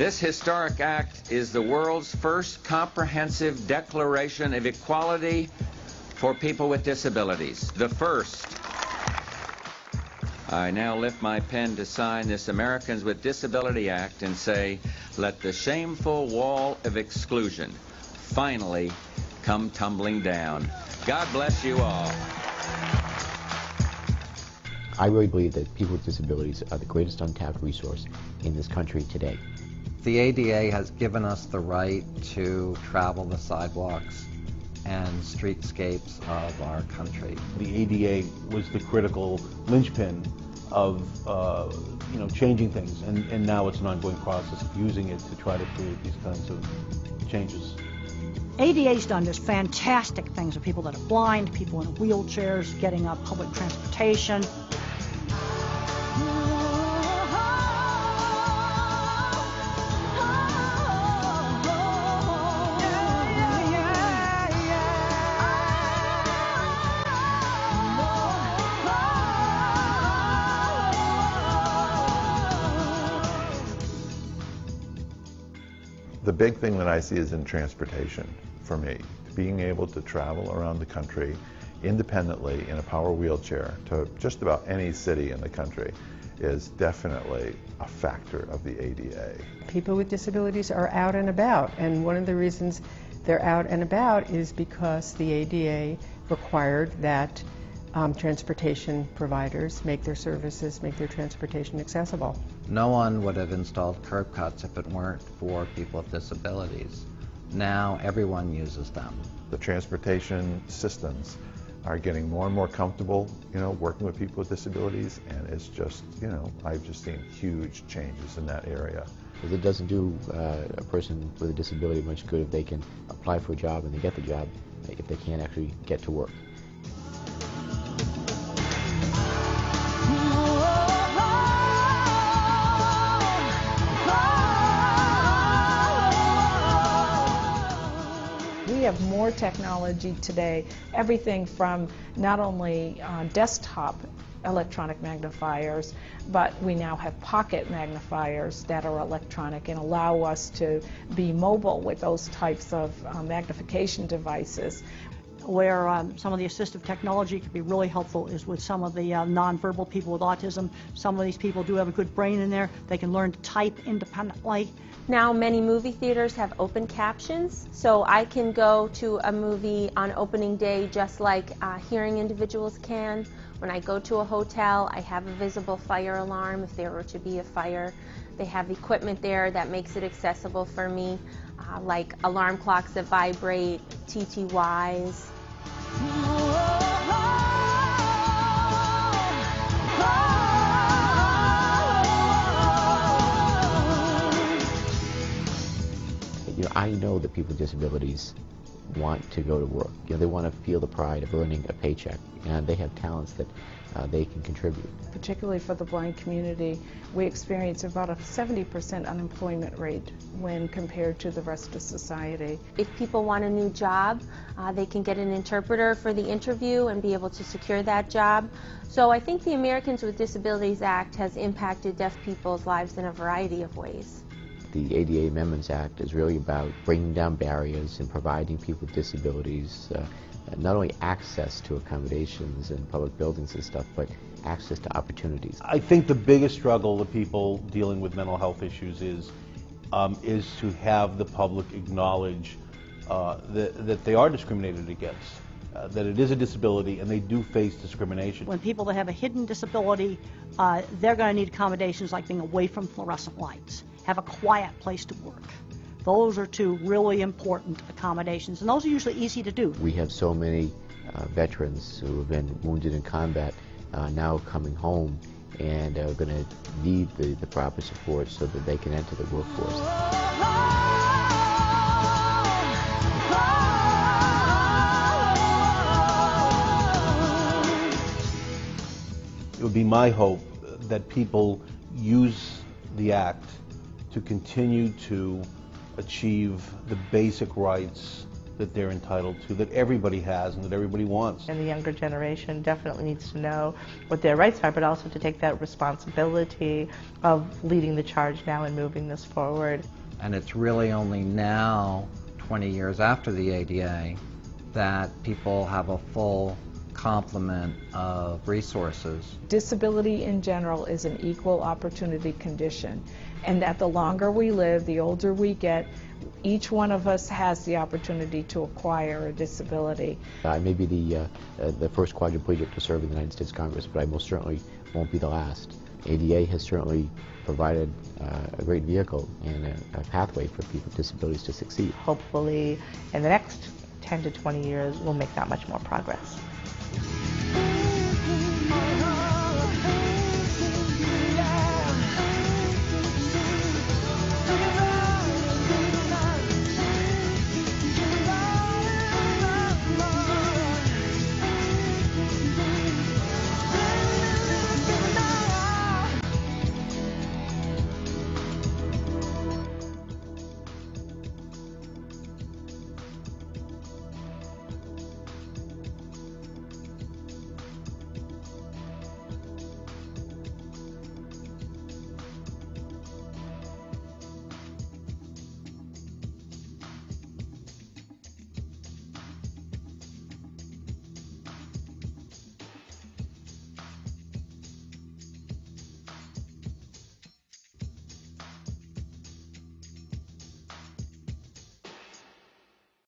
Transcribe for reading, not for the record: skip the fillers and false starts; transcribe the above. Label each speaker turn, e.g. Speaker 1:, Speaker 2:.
Speaker 1: This historic act is the world's first comprehensive declaration of equality for people with disabilities. The first. I now lift my pen to sign this Americans with Disability Act and say, let the shameful wall of exclusion finally come tumbling down. God bless you all.
Speaker 2: I really believe that people with disabilities are the greatest untapped resource in this country today.
Speaker 3: The ADA has given us the right to travel the sidewalks and streetscapes of our country.
Speaker 4: The ADA was the critical linchpin of changing things, and now it's an ongoing process of using it to try to create these kinds of changes.
Speaker 5: ADA's done just fantastic things with people that are blind, people in wheelchairs, getting up public transportation.
Speaker 6: The big thing that I see is in transportation for me. Being able to travel around the country independently in a power wheelchair to just about any city in the country is definitely a factor of the ADA.
Speaker 7: People with disabilities are out and about, and one of the reasons they're out and about is because the ADA required that transportation providers make their transportation accessible.
Speaker 3: No one would have installed curb cuts if it weren't for people with disabilities. Now everyone uses them.
Speaker 6: The transportation systems are getting more and more comfortable, working with people with disabilities, and it's just, I've just seen huge changes in that area.
Speaker 2: Because it doesn't do a person with a disability much good if they can apply for a job and they get the job, if they can't actually get to work.
Speaker 8: We have more technology today, everything from not only desktop electronic magnifiers, but we now have pocket magnifiers that are electronic and allow us to be mobile with those types of magnification devices.
Speaker 5: Where some of the assistive technology could be really helpful is with some of the nonverbal people with autism. Some of these people do have a good brain in there. They can learn to type independently.
Speaker 9: Now many movie theaters have open captions, so I can go to a movie on opening day just like hearing individuals can. When I go to a hotel, I have a visible fire alarm if there were to be a fire. They have equipment there that makes it accessible for me, like alarm clocks that vibrate, TTYs.
Speaker 2: I know that people with disabilities want to go to work. They want to feel the pride of earning a paycheck, and they have talents that they can contribute.
Speaker 8: Particularly for the blind community, we experience about a 70% unemployment rate when compared to the rest of society.
Speaker 9: If people want a new job, they can get an interpreter for the interview and be able to secure that job. So I think the Americans with Disabilities Act has impacted deaf people's lives in a variety of ways.
Speaker 2: The ADA Amendments Act is really about bringing down barriers and providing people with disabilities not only access to accommodations and public buildings and stuff, but access to opportunities.
Speaker 4: I think the biggest struggle of people dealing with mental health issues is to have the public acknowledge that they are discriminated against, that it is a disability and they do face discrimination.
Speaker 5: When people that have a hidden disability, they're going to need accommodations like being away from fluorescent lights, have a quiet place to work. Those are two really important accommodations, and those are usually easy to do.
Speaker 2: We have so many veterans who have been wounded in combat now coming home and are going to need the proper support so that they can enter the workforce.
Speaker 4: It would be my hope that people use the Act to continue to achieve the basic rights, that they're entitled to, that everybody has and that everybody wants.
Speaker 10: And the younger generation definitely needs to know what their rights are, but also to take that responsibility of leading the charge now and moving this forward.
Speaker 3: And it's really only now, 20 years after the ADA, that people have a full complement of resources.
Speaker 8: Disability in general is an equal opportunity condition, and that the longer we live, the older we get, each one of us has the opportunity to acquire a disability.
Speaker 2: I may be the first quadriplegic to serve in the United States Congress, but I most certainly won't be the last. ADA has certainly provided a great vehicle and a pathway for people with disabilities to succeed.
Speaker 10: Hopefully, in the next 10 to 20 years, we'll make that much more progress.